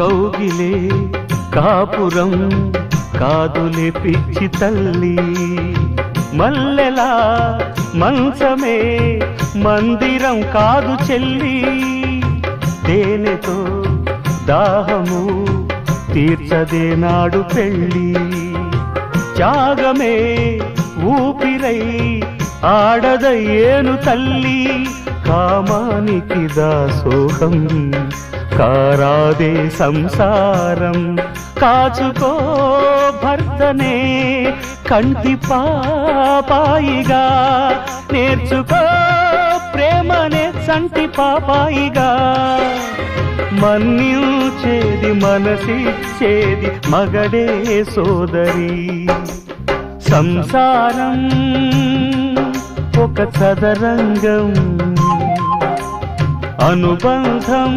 కౌగిలే కాపురం కాదులే పిచ్చి తల్లి, మల్లెలా మంచమే మందిరం కాదు చెల్లి, తేనెతో దాహము తీర్చదే నాడు పెళ్ళి, త్యాగమే ఊపిరై ఆడదయ్యేను తల్లి, కామానికి దాసోహం కారాదే సంసారం, కాచుకో భర్తనే కంటి పాపాయిగా, నేర్చుకో ప్రేమనే సంటి పాపాయిగా, మన్నించేది మనసిచ్చేది మగడే సోదరి, సంసారం ఒక చదరంగం అనుబంధం